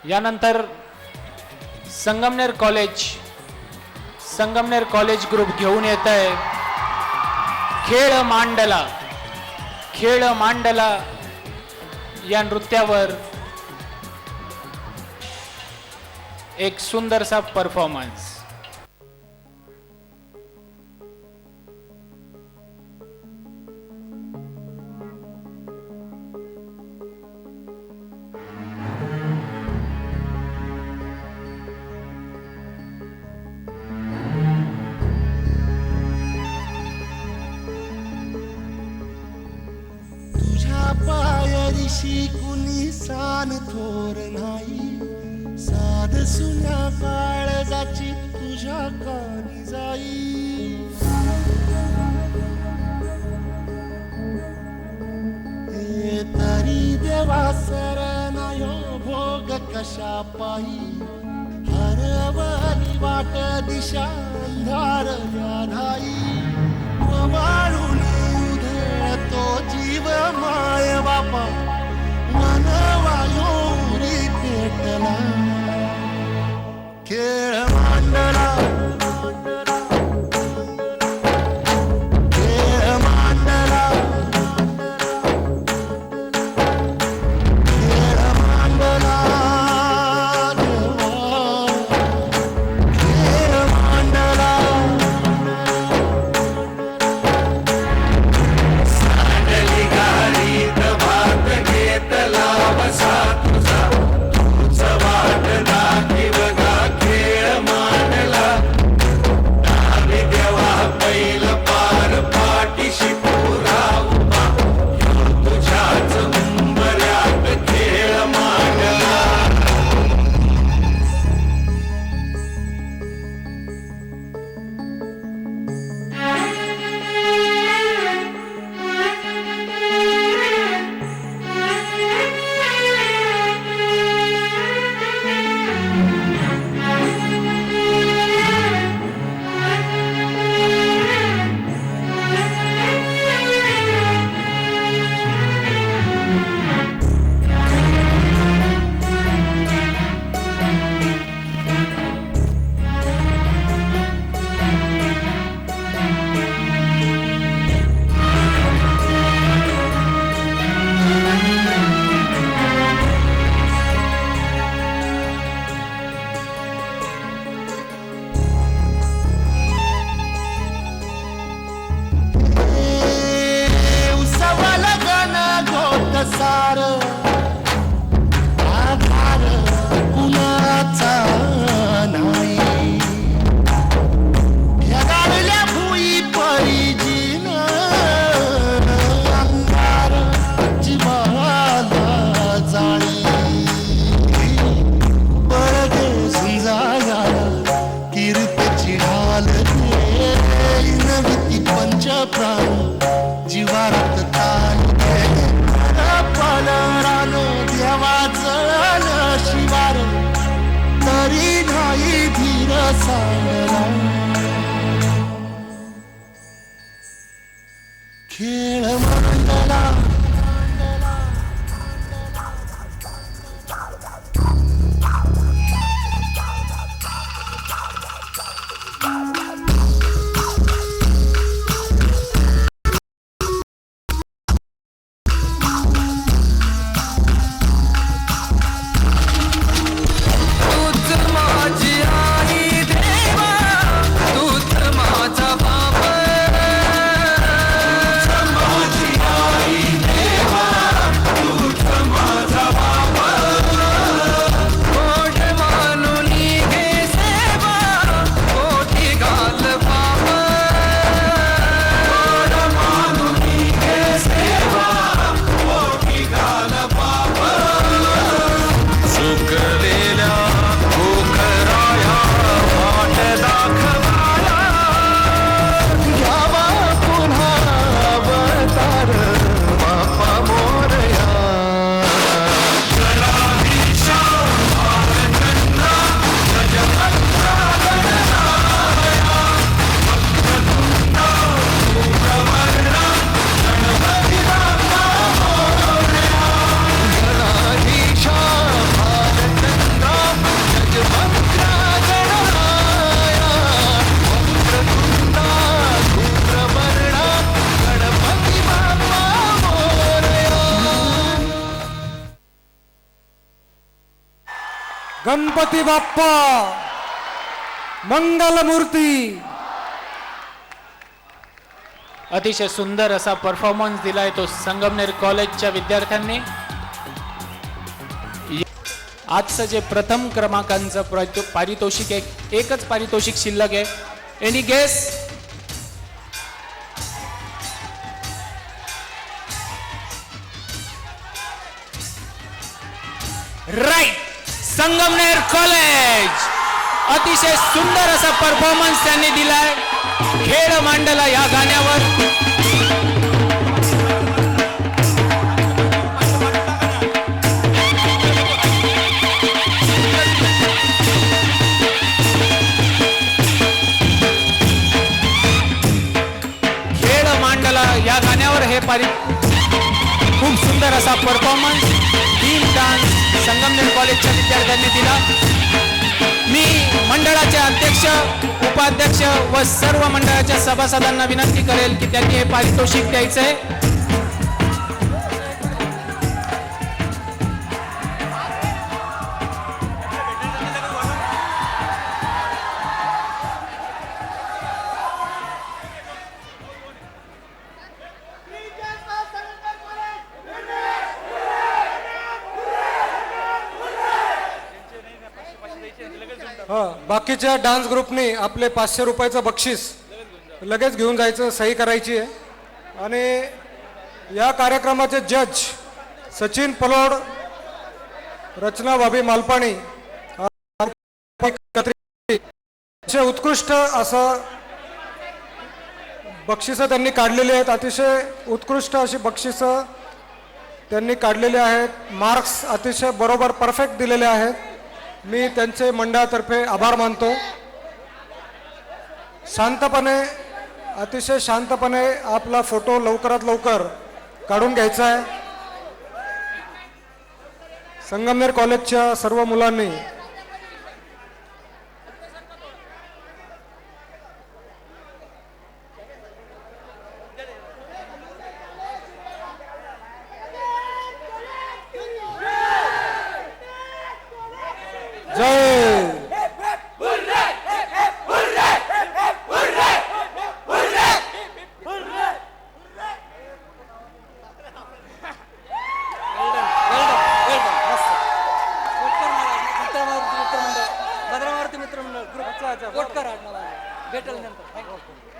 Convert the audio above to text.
यानंतर Sangamner college group घेऊन येत आहे खेळ मांडला या नृत्यावर एक सुंदरसा परफॉर्मन्स। पायरीशी कुणी सान थोर नाही, साध सुन्या काळजाची तुझ्या कानी जाई। हे तरी देवा सरनायो भोग कशा पायी, हरवली वाट दिशा अंधार व्याधाई। वाळून तो जीव माय बापा मन वायोरी पेटला, खेळ मांडला खेळ मांडला खेळ मांडला खेळ मांडला। सार आधार कुणाचा नाही, गाडल्या भुई परिजीन अंगार जीवाला जाळी। पडदे झुंजाया कीर्तीची ढाल नविती पंच प्राण जीवारत ताण पलरान देवाचं शिवार तरी नाही धीर सावरा। खेळ मांडला माझा बाप गणपती बाप्पा मंगलमूर्ती. अतिशय सुंदर असा परफॉर्मन्स दिलाय तो संगमनेर कॉलेजच्या विद्यार्थ्यांनी. आजचं जे प्रथम क्रमांकांचं पारितोषिक आहे, एकच पारितोषिक शिल्लक आहे. Any guess? Right, Sangamner college. अतिशय सुंदर असा परफॉर्मन्स त्यांनी दिलाय खेळ मांडला या गाण्यावर. खेळ मांडला या गाण्यावर हे खूप सुंदर असा परफॉर्मन्स टीम डान्स संगमनेर कॉलेजच्या विद्यार्थ्यांनी दिला. मी मंडळाचे अध्यक्ष, उपाध्यक्ष व सर्व मंडळाच्या सभासदांना विनंती करेल की त्यांनी हे पारितोषिक द्यायचंय. बाकीच्या डान्स ग्रुपनी आपले 500 रुपयाचं बक्षीस लगेच घेऊन जायचं, सही करायची आहे. आणि या कार्यक्रमाचे जज सचिन पलोड, रचना भाभी मालपाणी असे उत्कृष्ट असं बक्षिसं त्यांनी काढलेली आहेत. अतिशय उत्कृष्ट अशी बक्षिसं त्यांनी काढलेली आहेत. मार्क्स अतिशय बरोबर परफेक्ट दिलेले आहेत. मी त्यांचे मंडळातर्फे आभार मानतो. शांतपणे, अतिशय शांतपणे आपला फोटो लवकरात लवकर काढून घ्यायचा आहे. संगमनेर कॉलेजच्या सर्व मुलांनी जय भद्रामारुती मित्रमंडळ ग्रुप भेटेल नंतर.